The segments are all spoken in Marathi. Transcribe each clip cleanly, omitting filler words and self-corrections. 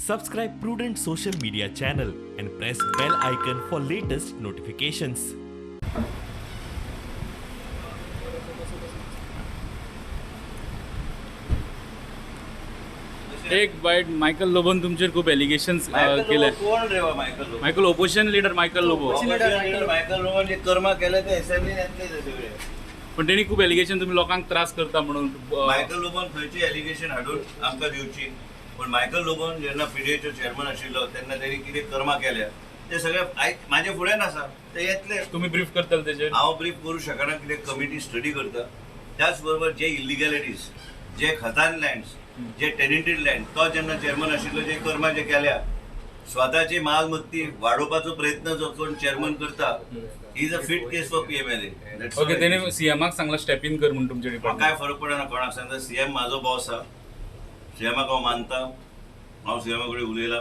Subscribe Prudent social media channel and press bell icon for latest notifications. एक बाईट मायकल लोबोन तुमचेर खूप एलिगेशन्स केले. कोण रे बा Michael Lobo? Michael opposition leader Michael Lobo. Michael Lobo जे कर्म केले ते असेंब्लीन येतले सगळे. पण त्यांनी खूप एलिगेशन तुम्ही लोकांक त्रास करता म्हणून. मायकल लोबोन खंयची एलिगेशन हाडून आमकां दिवची, पण मायकल लोबोन जेन्ना पीडीएचओ चेअरमन आशिल्लो तेन्ना तेणी कितें कर्मा केल्या ते सगळे म्हाजे फुड्यान आसा, ते येतले. तुम्ही ब्रीफ करताल तेजेर? हांव ब्रीफ करूं शकना, कितें कमिटी स्टडी करता. त्याच बरोबर जे इलिगॅलिटीज, जे खतान लँड्स, जे टेनेंटेड लँड, तो जेन्ना चेअरमन आशिल्लो जे कर्मा जे केल्या, स्वताची मालमत्ती वाडोवपाचो प्रयत्न जो कोण चेअरमन करता, he is a fit case for PMLA. Okay, त्याने सीएमाक सांगला स्टेप इन कर म्हणून तुमच्या डिपार्टमेंट. काय फरक पडना कोणाक सांगता. सीएम म्हाजो बॉस आहा, सीएमाक हांव मानता. हांव सीएमा कडेन उलयला,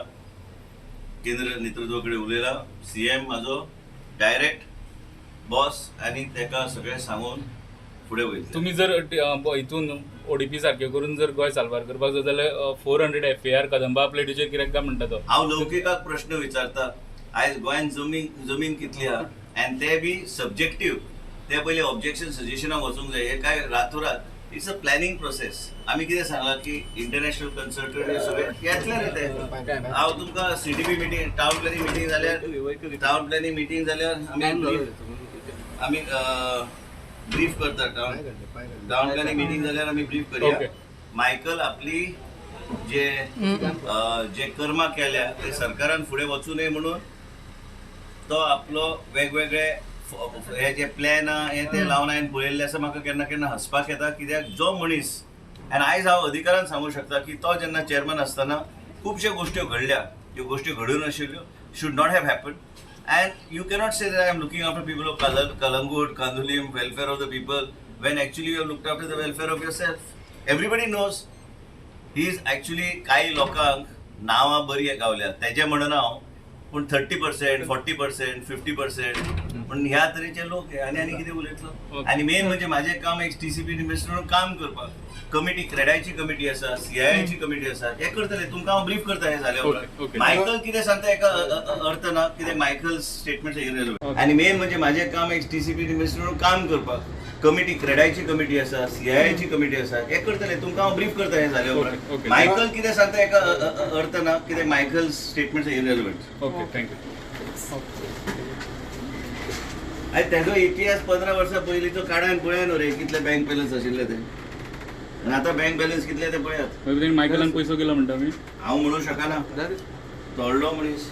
केंद्र नेतृत्वा कडेन उलयला. सीएम म्हाजो डायरेक्ट बॉस आनी तेका सगळें सांगून फुडें वयतले. तुम्ही जर हितून ओडीपी सारखे करून जर गोंय साल्वार करपाक जाय जाल्यार 400 FAR कदंबा प्लेटीचेर कित्याक काय म्हणटा तो? हांव लौकिकाक प्रश्न विचारता. आयज गोंयान जमीन कितली आहा, आनी ते बी सब्जेक्टीव. ते पयलीं ऑब्जेक्शन सजेशनाक वचूंक जाय. हे काय रातोरात. It's a planning process. आमी कितें सांगला की इंटरनॅशनल कन्सल्टंट हे सगळे येतले रे ते. हांव तुमकां CDP meeting, town planning meeting जाल्यार आमी ब्रीफ करता. टावन प्लॅनिंग मिटींग जाल्यार आमी ब्रीफ करया. मायकल आपली जे कर्मा केल्या ते सरकारान फुडें वचूं नये म्हणून तो आपलो वेगवेगळे हे जे प्लॅन हे ते लावन हांवें पळयल्ले आसा. म्हाका केन्ना केन्ना हसपाक येता, कित्याक जो मनीस, आनी आयज हांव अधिकारान सांगूं शकता की तो जेन्ना चेअरमन आसतना खुबश्यो गोश्ट्यो घडल्या, त्यो गोश्टी घडून नाशिल्ल्यो, should not have happen. And you cannot say that I am looking after people of Kalangut, Kandulim, welfare of the people, when actually you have looked after the welfare of yourself. Everybody knows he is actually काही लोकांक नांवां बरी गावल्या तेजे म्हणून हांव, पूण 30%, 40%, 50% पण ह्या तरेचे लोक आनी कितें उलयतलो. आनी मेन म्हणजे म्हाजें काम एक TCP मिनिस्टर म्हणून काम करपाक. कमिटी, क्रेडायची कमिटी आसा, CII ची कमिटी आसा, हे करतले. तुमकां हांव ब्रीफ करता हे जाल्या उपरांत. मायकल कितें सांगता हेका अर्थ ना, कित्याक मायकल स्टेटमेंट्स इरेलेवंट. आनी मेन म्हणजे म्हाजें काम एक TCP मिनिस्टर म्हणून काम करपाक. कमिटी, क्रेडायची कमिटी आसा, CII ची कमिटी आसा, हे करतले. तुमकां हांव ब्रीफ करता हे जाल्या उपरांत. मायकल कितें सांगता हेका अर्थ ना, कित्याक मायकल स्टेटमेंट्स इरेलेवंट. Okay, thank you. आनी तेजो इतिहास 15 वर्सां पयलींचो काडान पळया न्हू रे, कितले बँक बॅलन्स आशिल्ले ते, आनी आतां बँक बॅलन्स कितले ते पळयात. मायकलान पयसो केलो म्हणटा मी. हांव म्हणूं शकना, तोडलो मनीस.